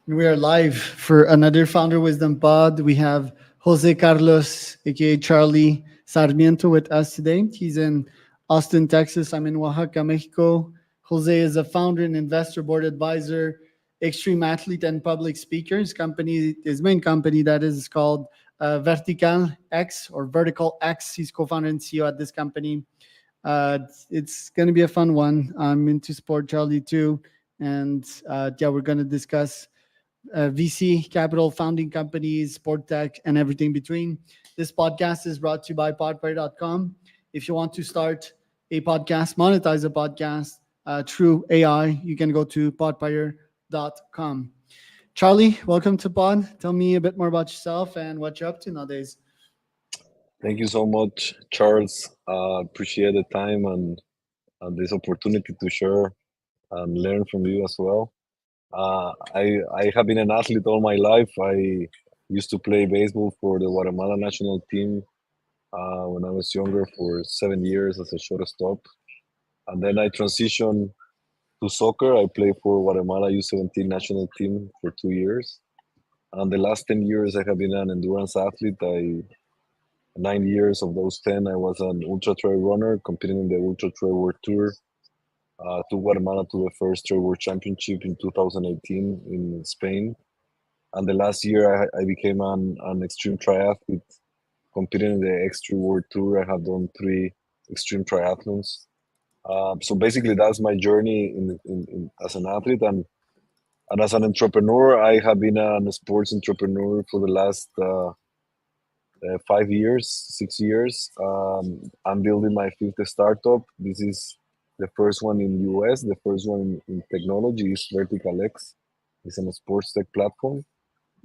We are live for another Founder Wisdom Pod. We have José Carlos, aka Charlie Sarmiento, with us today. He's in Austin, Texas. I'm in Oaxaca, Mexico. Jose is a founder and investor, board advisor, extreme athlete, and public speaker. His main company, that is called Vertikal X or Vertical X. He's co-founder and CEO at this company. It's going to be a fun one. I'm into sport, Charlie, too. And we're going to discuss VC capital, founding companies, sport tech, and everything between. This podcast is brought to you by podfire.com. If you want to start a podcast, monetize a podcast through AI, you can go to podfire.com. Charlie, welcome to Pod. Tell me a bit more about yourself and what you're up to nowadays. Thank you so much, Charles. Appreciate the time and this opportunity to share and learn from you as well. I have been an athlete all my life. I used to play baseball for the Guatemala national team when I was younger for 7 years as a shortstop. And then I transitioned to soccer. I played for Guatemala U17 national team for 2 years. And the last 10 years, I have been an endurance athlete. 9 years of those 10, I was an ultra trail runner competing in the Ultra Trail World Tour. To Guatemala to the first Trail World Championship in 2018 in Spain. And the last year, I became an extreme triathlete competing in the Extreme World Tour. I have done 3 extreme triathlons. So basically, that's my journey as an athlete. And as an entrepreneur, I have been a sports entrepreneur for the last 5 years, 6 years. I'm building my fifth startup. This is the first one in US. The first one in technology is Vertikal X. It's a sports tech platform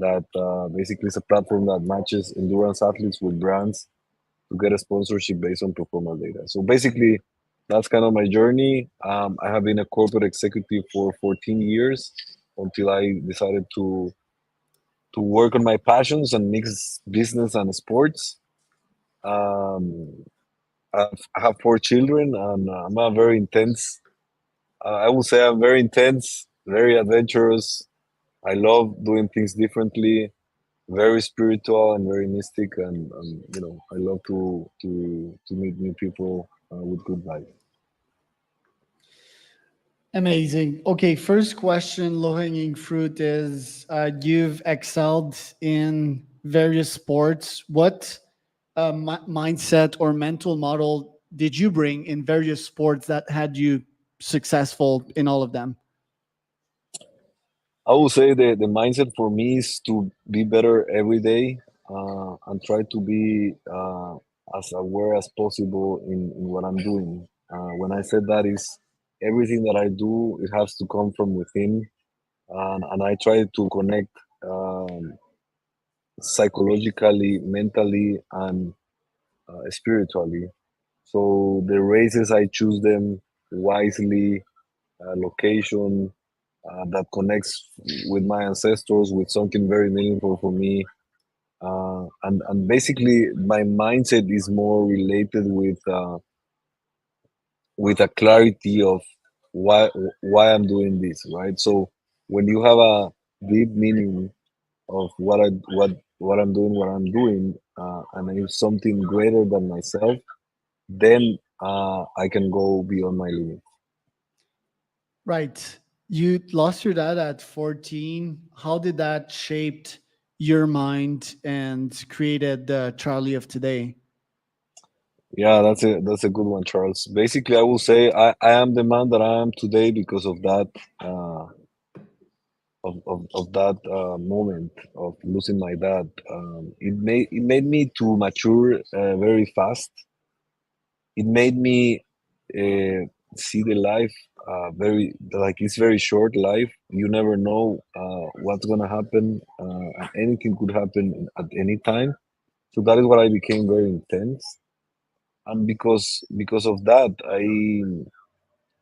that basically is a platform that matches endurance athletes with brands to get a sponsorship based on performance data. So basically, that's kind of my journey. I have been a corporate executive for 14 years until I decided to work on my passions and mix business and sports. Um, I have 4 children, and I'm a very intense. I would say I'm very intense, very adventurous. I love doing things differently, very spiritual and very mystic, and I love to meet new people with good vibes. Amazing. Okay, first question, low hanging fruit is you've excelled in various sports. What mindset or mental model did you bring in various sports that had you successful in all of them? I would say the mindset for me is to be better every day and try to be as aware as possible in what I'm doing. When I said that is everything that I do, it has to come from within, and I try to connect psychologically, mentally, and spiritually. So the races I choose them wisely, location that connects with my ancestors, with something very meaningful for me. And basically, my mindset is more related with a clarity of why why I'm doing this, right? So when you have a deep meaning of what I'm doing, and it's something greater than myself, then I can go beyond my limit. Right. You lost your dad at 14. How did that shaped your mind and created the Charlie of today? Yeah, that's a good one, Charles. Basically, I will say I am the man that I am today because of that uh, of that moment of losing my dad. It made me to mature very fast. It made me see the life very like it's very short life. You never know what's gonna happen. Anything could happen at any time. So that is what I became very intense, and because of that,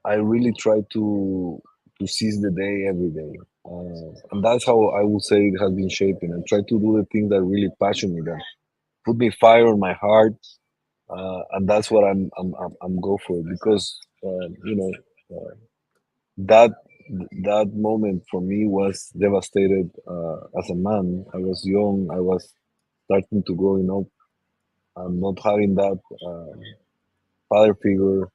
I really try to seize the day every day, and that's how I would say it has been shaping. I try to do the things that really passion me, that put me fire on my heart, and that's what I'm go for because uh, you know uh, that that moment for me was devastated as a man. I was young. I was starting to growing up and not having that father figure.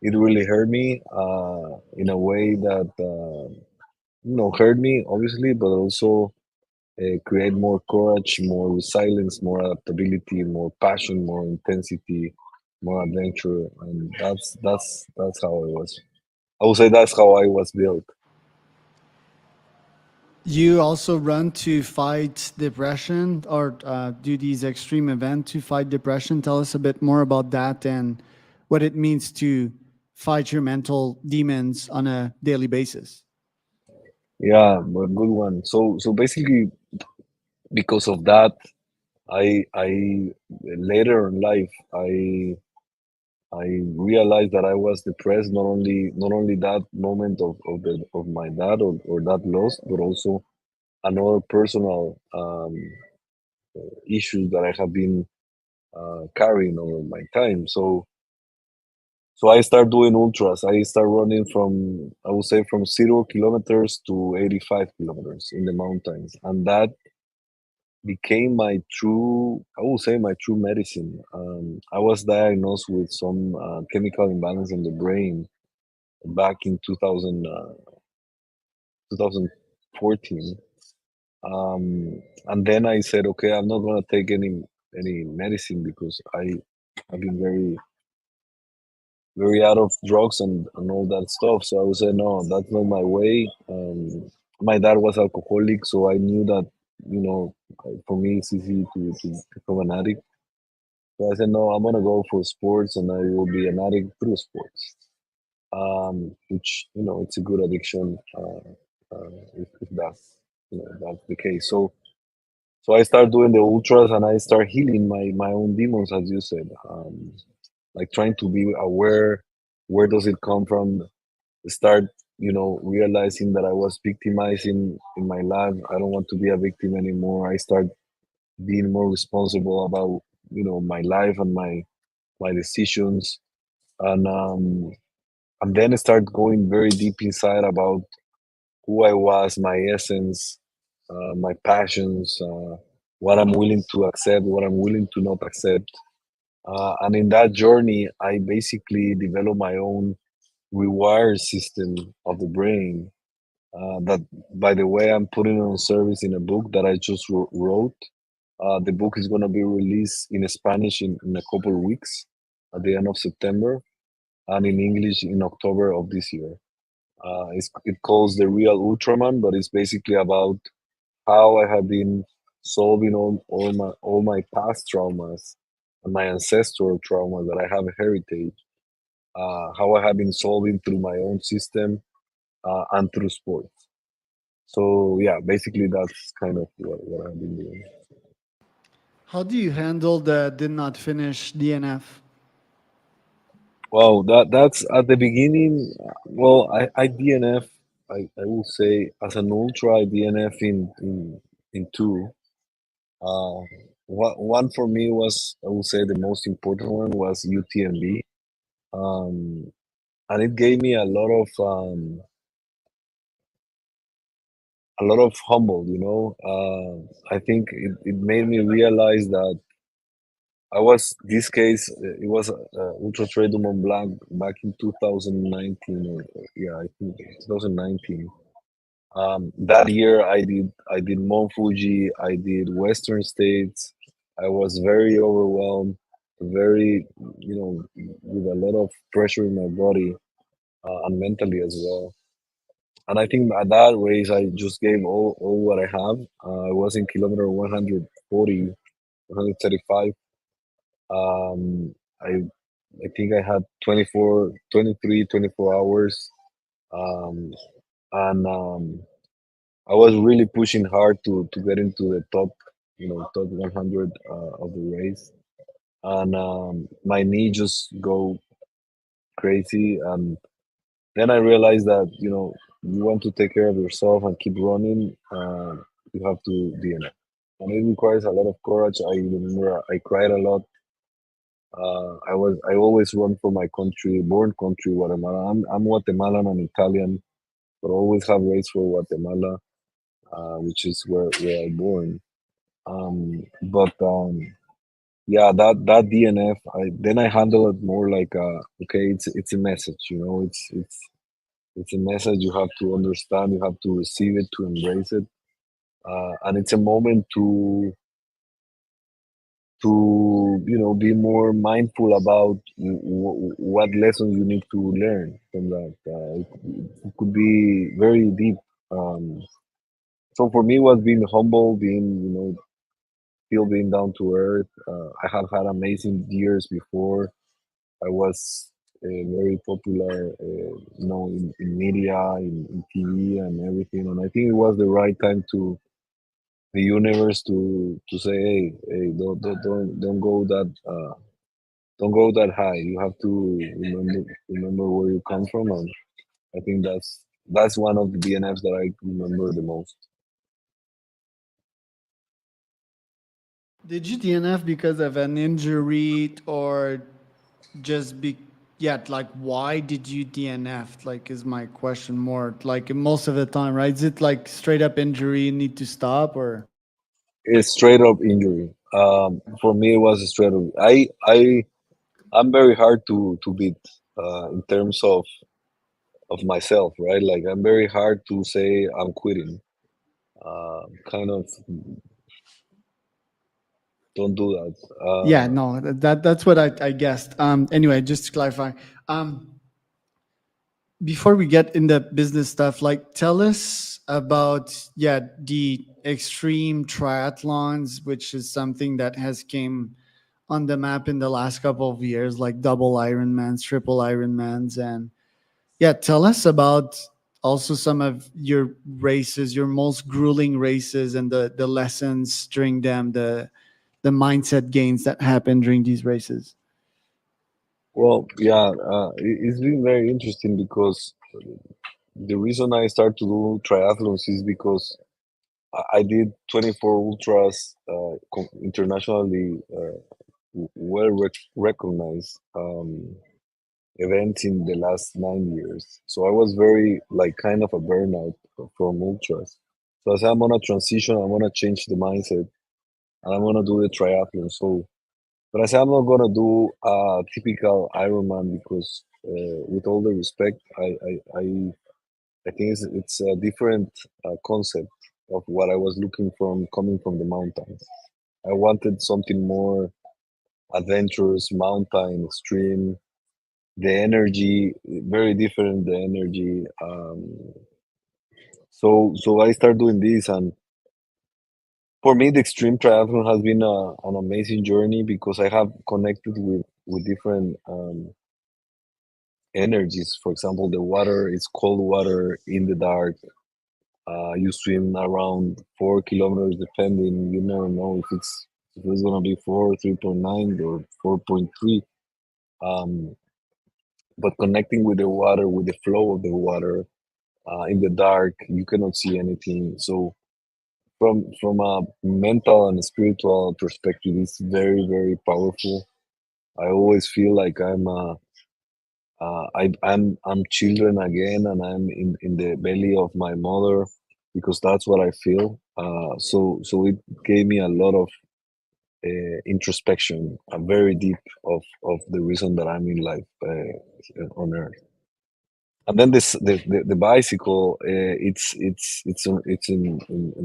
It really hurt me in a way that hurt me obviously, but also create more courage, more resilience, more adaptability, more passion, more intensity, more adventure, and that's how I was. I would say that's how I was built. You also run to fight depression or do these extreme events to fight depression. Tell us a bit more about that and what it means to fight your mental demons on a daily basis. Yeah, but good one. So basically, because of that, I later in life I realized that I was depressed. Not only that moment of my dad or that loss, but also another personal issues that I have been carrying over my time. So I start doing ultras. I start running from, I would say, from 0 kilometers to 85 kilometers in the mountains, and that became my true, I would say, my true medicine. I was diagnosed with some chemical imbalance in the brain back in 2014. And then I said, okay, I'm not gonna take any medicine because I've been very out of drugs and all that stuff. So I would say, no, that's not my way. My dad was alcoholic, so I knew that, for me, it's easy to become an addict. So I said, no, I'm gonna go for sports, and I will be an addict through sports. Which it's a good addiction if that's the case. So I start doing the ultras, and I start healing my own demons, as you said. Like trying to be aware, where does it come from? Start, realizing that I was victimizing in my life. I don't want to be a victim anymore. I start being more responsible about, my life and my decisions. And then I start going very deep inside about who I was, my essence, my passions, what I'm willing to accept, what I'm willing to not accept. And in that journey, I basically developed my own reward system of the brain. That, by the way, I'm putting it on service in a book that I just wrote. The book is going to be released in Spanish in a couple of weeks at the end of September, and in English in October of this year. It calls The Real Ultraman, but it's basically about how I have been solving all my past traumas and my ancestral trauma that I have a heritage, how I have been solving through my own system and through sports. So yeah, basically that's kind of what I've been doing. How do you handle the did not finish DNF? Well, that's at the beginning. Well, I DNF. I will say as an ultra, I DNF in two. Uh, one for me was, I would say, the most important one was UTMB, um, and it gave me a lot of humble. I think it made me realize that I was this case. It was Ultra Trail du Mont Blanc back in 2019, or yeah, I think 2019. That year, I did Mount Fuji, I did Western States. I was very overwhelmed, very, with a lot of pressure in my body and mentally as well. And I think at that race, I just gave all what I have. I was in kilometer 140, 135. Um, I I think I had 24, 23, 24 hours. Um, and I was really pushing hard to get into the top 100 of the race, and my knee just go crazy. And then I realized that you want to take care of yourself and keep running. You have to DNF, and it requires a lot of courage. I remember I cried a lot. I always run for my country, born country, Guatemala. I'm Guatemalan and Italian. but always have raced for Guatemala, which is where I'm born. But yeah, that DNF, then I handle it more like okay, it's a message, you know, it's a message you have to understand, you have to receive it, to embrace it, and it's a moment to be more mindful about what lessons you need to learn from that. It could be very deep. Um, so for me, was being humble, being still being down to earth. I have had amazing years before. I was very popular, in media, in TV, and everything. And I think it was the right time to the universe to say, hey, don't go that. Don't go that high. You have to remember where you come from, and I think that's one of the DNFs that I remember the most. Did you DNF because of an injury or just be yeah, like why did you DNF? Like is my question more like most of the time, right? Is it like straight up injury, need to stop or It's straight up injury. For me, it was a straight up. I'm very hard to beat in terms of myself, right? Like I'm very hard to say I'm quitting. Kind of don't do that. yeah, no, that's what I guessed. Anyway, just to clarify, before we get into business stuff, like tell us about yeah the extreme triathlons, which is something that has came on the map in the last couple of years, like double Ironmans, triple Ironmans, and yeah, tell us about also some of your races, your most grueling races, and the lessons during them, the mindset gains that happen during these races. Well, yeah, it's been very interesting because the reason I started to do triathlons is because I did 24 ultras, internationally well recognized events in the last 9 years. So I was very like kind of a burnout from ultras. So I said I'm gonna transition. I want to change the mindset, and I'm gonna do the triathlon. So, but I said I'm not gonna do a typical Ironman because, with all the respect, I think it's a different concept of what I was looking from coming from the mountains. I wanted something more adventurous, mountain, extreme. The energy very different. The energy. So I started doing this, and for me, the extreme triathlon has been an amazing journey because I have connected with different energies. For example, the water is cold water in the dark. You swim around 4 kilometers, depending. You never know if it's gonna be 3.9 or 4.3. Um, but connecting with the water, with the flow of the water, in the dark, you cannot see anything. So from a mental and spiritual perspective, it's very very powerful. I always feel like I'm children again, and I'm in the belly of my mother because that's what I feel. So it gave me a lot of introspection, a very deep of the reason that I'm in life, on Earth. And then the bicycle, it's in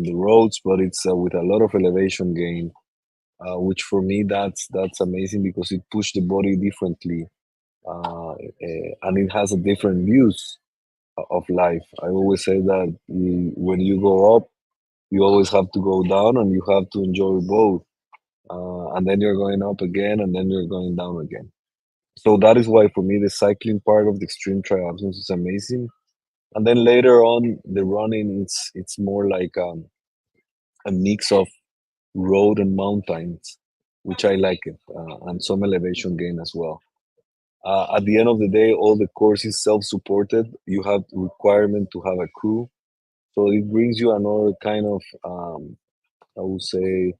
the roads, but it's with a lot of elevation gain, which for me that's amazing because it pushed the body differently, and it has a different views of life. I always say that when you go up, you always have to go down, and you have to enjoy both. And then you're going up again, and then you're going down again. So that is why for me the cycling part of the extreme triathlons is amazing. And then later on, the running it's more like a mix of road and mountains, which I like it, and some elevation gain as well. At the end of the day, all the course is self-supported. You have requirement to have a crew, so it brings you another kind of, I would say,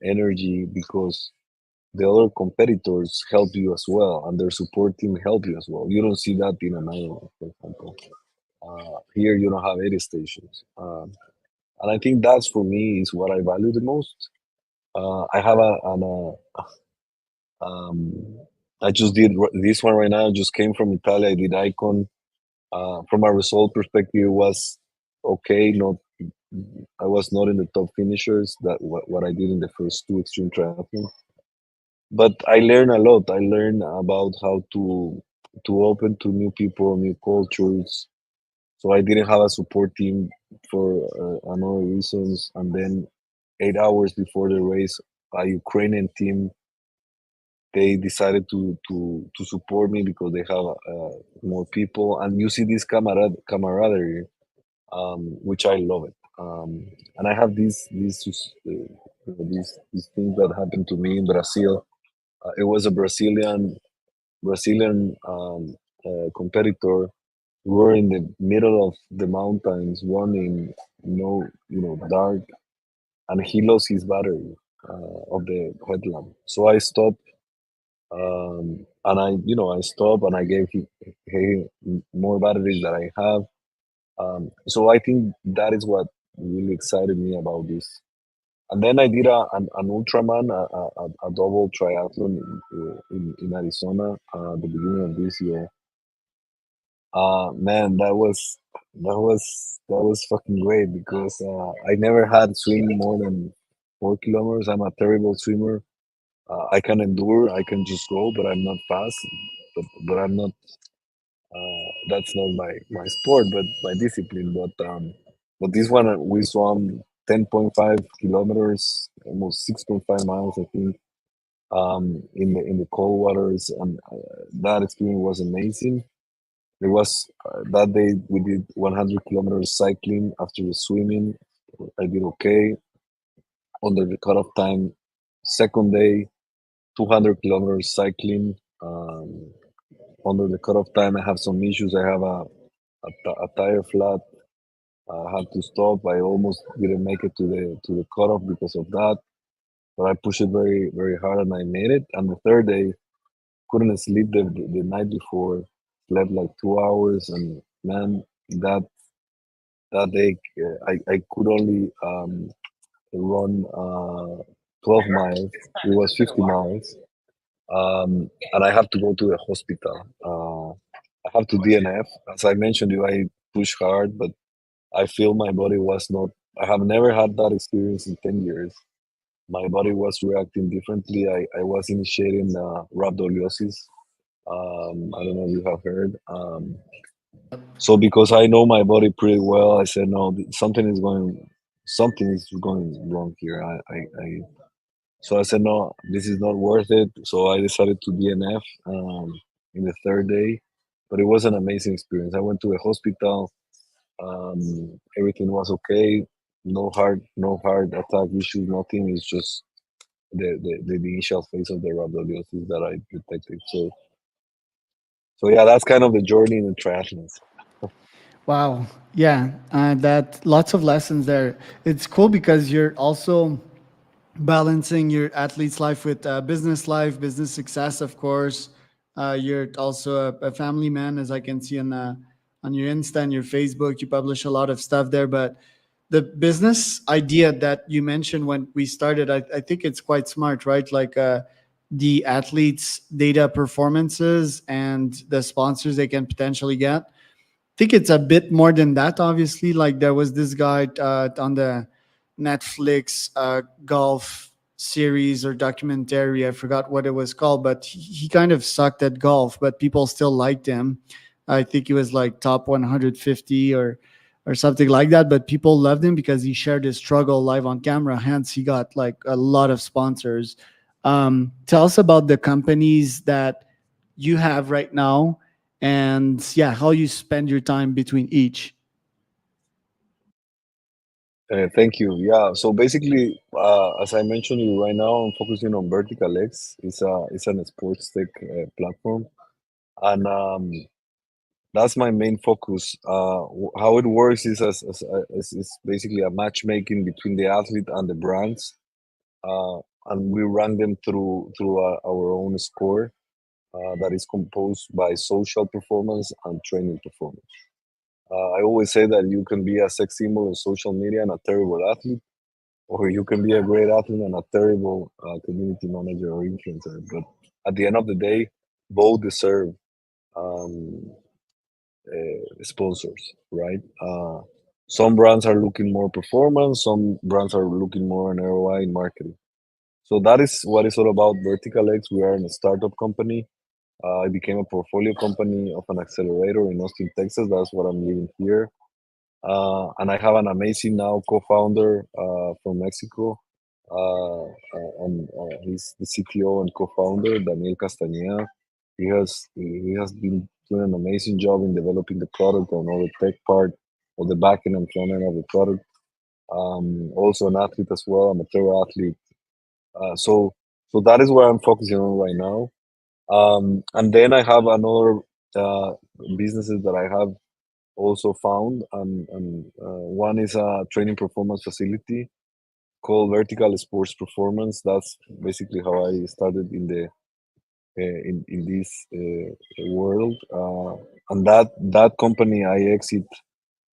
energy because the other competitors help you as well, and their support team help you as well. You don't see that in an Ironman, for example. Here you don't have aid stations, and I think that's for me is what I value the most. I have um, I just did this one right now. I just came from Italy. I did Icon. From a result perspective, it was okay. Not I was not in the top finishers. That what I did in the first two extreme triathlons. But I learned a lot. I learned about how to open to new people, new cultures. So I didn't have a support team for another reasons. And then 8 hours before the race, a Ukrainian team they decided to support me because they have more people, and you see this camaraderie, which I love it. And I have these things that happened to me in Brazil. It was a Brazilian competitor. We were in the middle of the mountains, running, dark, and he lost his battery of the headlamp. So I stopped, and I stopped and I gave him more batteries that I have. So I think that is what really excited me about this. And then I did an Ultraman, a double triathlon in Arizona at the beginning of this year. Man, that was fucking great because I never had swim more than 4 kilometers. I'm a terrible swimmer. I can endure, I can just go, but I'm not fast. But I'm not. That's not my sport, but my discipline. But this one we swam 10.5 kilometers, almost 6.5 miles, I think, in the cold waters, and that experience was amazing. It was that day we did 100 kilometers cycling after the swimming. I did okay under the cutoff time. Second day, 200 kilometers cycling. Under the cutoff time, I have some issues. I have a tire flat. I had to stop. I almost didn't make it to the cutoff because of that. But I pushed it very very hard and I made it. And the third day, couldn't sleep the night before. Slept like 2 hours, and man, that day I could only run 12 miles. It was 50 miles, and I have to go to the hospital. I have to DNF. As I mentioned, you I push hard, but I feel my body was not. I have never had that experience in 10 years. My body was reacting differently. I was initiating rhabdoleiosis. I don't know if you have heard. So because I know my body pretty well, I said no, something is going wrong here. So I said no, this is not worth it. So I decided to DNF in the third day, but it was an amazing experience. I went to the hospital. Everything was okay. No heart attack issues. Nothing. It's just the initial phase of the rhabdoleiosis that I detected. So yeah, that's kind of the journey in the triathlons. Wow. Yeah. That lots of lessons there. It's cool because you're also balancing your athlete's life with business life, business success, of course. You're also a family man, as I can see on your Insta and your Facebook. You publish a lot of stuff there, but the business idea that you mentioned when we started, I think it's quite smart, right? Like the athletes' data performances and the sponsors they can potentially get. Think it's a bit more than that. Obviously, like there was this guy on the Netflix golf series or documentary. I forgot what it was called, but he kind of sucked at golf, but people still liked him. I think he was like top 150 or something like that. But people loved him because he shared his struggle live on camera. Hence, he got like a lot of sponsors. Tell us about the companies that you have right now and yeah, how you spend your time between each. Thank you. Yeah. So basically, as I mentioned you right now, I'm focusing on Vertikal X. It's an sports tech platform, and that's my main focus. How it works is basically a matchmaking between the athlete and the brands, and we rank them through our own score that is composed by social performance and training performance. I always say that you can be a sex symbol on social media and a terrible athlete, or you can be a great athlete and a terrible community manager or influencer. But at the end of the day, both deserve um, sponsors, right? Some brands are looking more performance, some brands are looking more on ROI in marketing. So that is what it's all about. Vertikal X, we are a startup company. I became a portfolio company of an accelerator in Austin, Texas. That's what I'm living here. And I have an amazing now co-founder from Mexico, and he's the CTO and co-founder, Daniel Castañeda. He has been doing an amazing job in developing the product and all the tech part, or the back end and front end of the product. Also an athlete as well, amateur athlete. So that is where I'm focusing on right now. And then I have another uh, businesses that I have also found, and one is a training performance facility called Vertical Sports Performance. That's basically how I started in the in this world, and that company I exit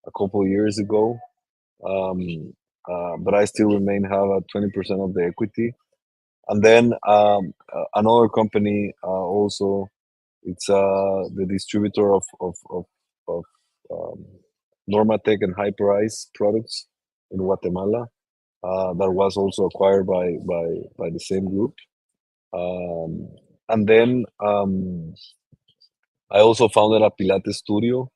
a couple of years ago, um, but I still remain have a 20% of the equity. And then another company also, it's the distributor of um, Normatec and Hyperice products in Guatemala, that was also acquired by the same group. Um, and then I also founded a Pilates studio.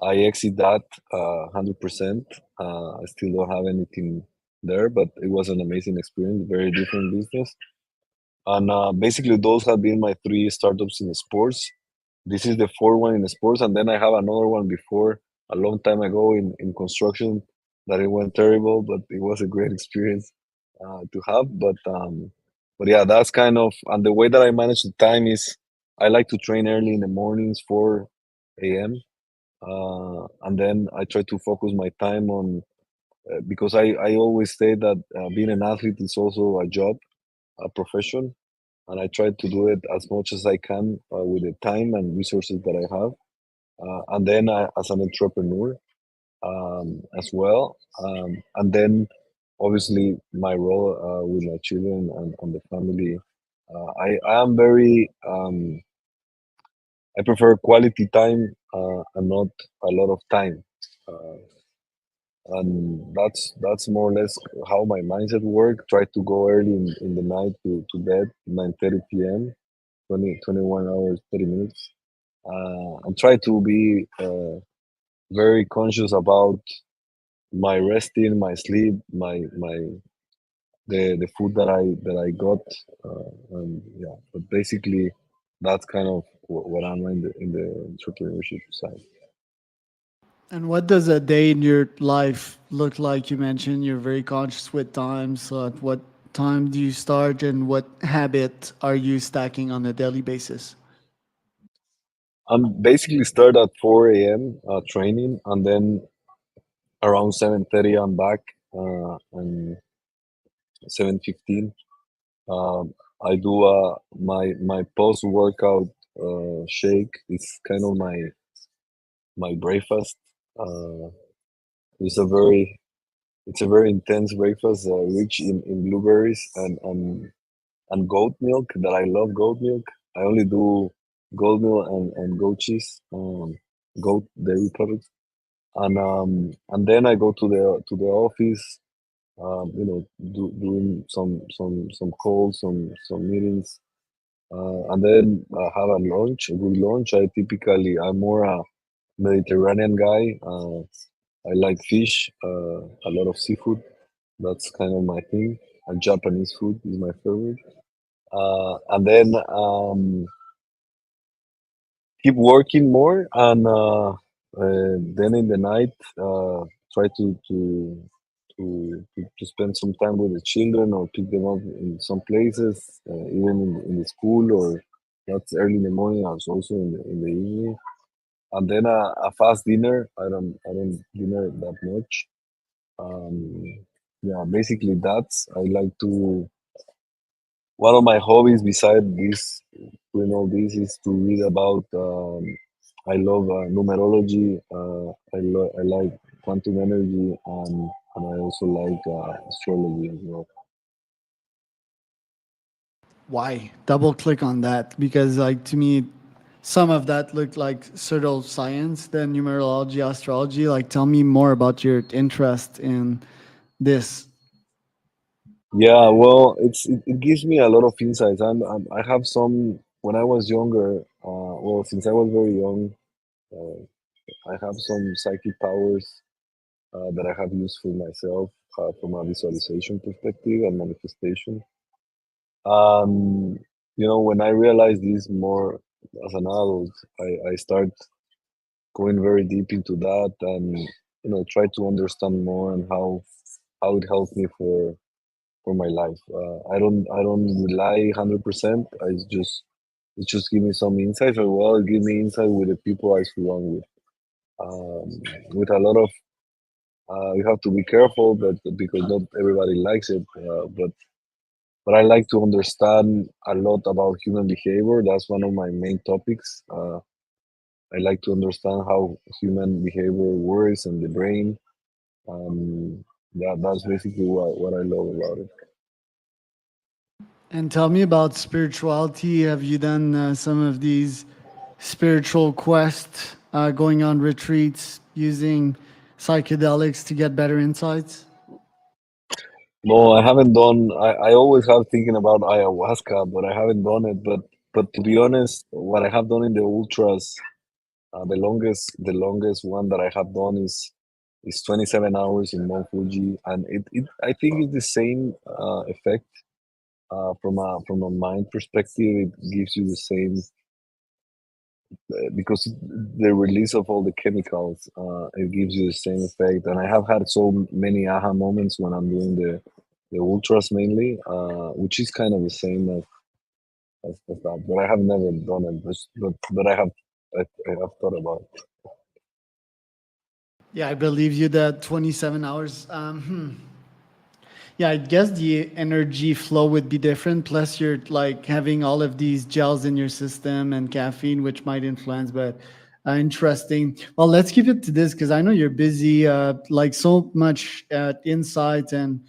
I exit that 100%. I still don't have anything there, but it was an amazing experience, very different business. And basically, those have been my three startups in sports. This is the fourth one in sports, and then I have another one before a long time ago in construction that it went terrible, but it was a great experience to have. But yeah, that's kind of, and the way that I manage the time is I like to train early in the mornings, 4 a.m. And then I try to focus my time on because I always say that being an athlete is also a job, a profession, and I try to do it as much as I can with the time and resources that I have. And then as an entrepreneur as well. And then obviously my role with my children and the family. I am very, I prefer quality time and not a lot of time. Uh, and that's more or less how my mindset work. Try to go early in the night to bed, 9:30 p.m., 21 hours, 30 minutes. And try to be very conscious about my resting, my sleep, my the food that I got, and yeah. But basically, that's kind of what I'm in the entrepreneurship side. And what does a day in your life look like? You mentioned you're very conscious with time. So, at what time do you start, and what habit are you stacking on a daily basis? I'm basically start at 4 a.m. Training, and then around 7:30 I'm back, and 7:15. I do my post workout shake. It's kind of my breakfast. Uh, it's a very it's a very intense breakfast, rich in blueberries and goat milk. That I love goat milk. I only do goat milk and goat cheese, goat dairy products, and then I go to the office. Doing some calls, some meetings, and then have a lunch, a good lunch. I'm more a Mediterranean guy. I like fish, a lot of seafood. That's kind of my thing. And Japanese food is my favorite. And then keep working more, and then in the night try to spend some time with the children or pick them up in some places, even in the school, or that's early in the morning, as also in the evening. And then a fast dinner. I don't dinner that much. Um, yeah, basically that's I like to. One of my hobbies beside this, doing all this, is to read about I love numerology. I like quantum energy, and I also like astrology as well. Why? Double click on that because, like, to me, some of that looked like pseudo science, then numerology, astrology. Like, tell me more about your interest in this. Yeah, well, it gives me a lot of insights. I have some when I was younger. Well, since I was very young, uh, I have some psychic powers that I have used for myself from a visualization perspective and manifestation. Um, when I realized this more as an adult, I start going very deep into that and try to understand more and how it helps me for my life. I don't rely 100%. It just give me some insights as well. It give me insight with the people I surround with. Um, with a lot of you have to be careful, but because not everybody likes it. But I like to understand a lot about human behavior. That's one of my main topics. I like to understand how human behavior works and the brain. That's basically what I love about it. And tell me about spirituality. Have you done some of these spiritual quests, going on retreats, using psychedelics to get better insights? No, I haven't done. I always have thinking about ayahuasca, but I haven't done it. But to be honest, what I have done in the ultras, the longest one that I have done is 27 hours in Mount Fuji, and it I think it's the same effect from a mind perspective. It gives you the same because the release of all the chemicals, it gives you the same effect. And I have had so many aha moments when I'm doing the ultras mainly, which is kind of the same as that. But I have never done it. But I have thought about it. Yeah, I believe you that 27 hours. Yeah, I guess the energy flow would be different. Plus, you're like having all of these gels in your system and caffeine, which might influence. But interesting. Well, let's keep it to this because I know you're busy. Like so much insight and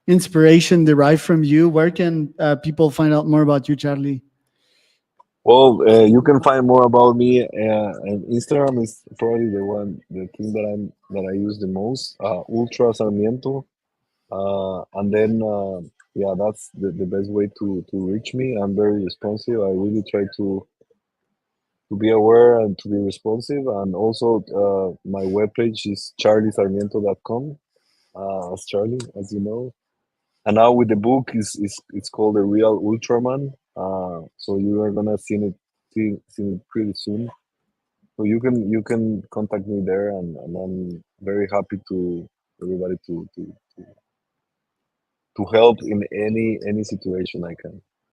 inspiration derived from you. Where can people find out more about you, Charlie? Well, you can find more about me. And Instagram is probably the thing that I use the most. Ultra Sarmiento. And then, yeah, that's the best way to reach me. I'm very responsive. I really try to be aware and to be responsive. And also, my webpage is charliesarmiento.com, as Charlie, as you know. And now with the book, is it's called The Real Ultraman. So you are gonna see it pretty soon. So you can contact me there, and I'm very happy to everybody to help in any situation I can.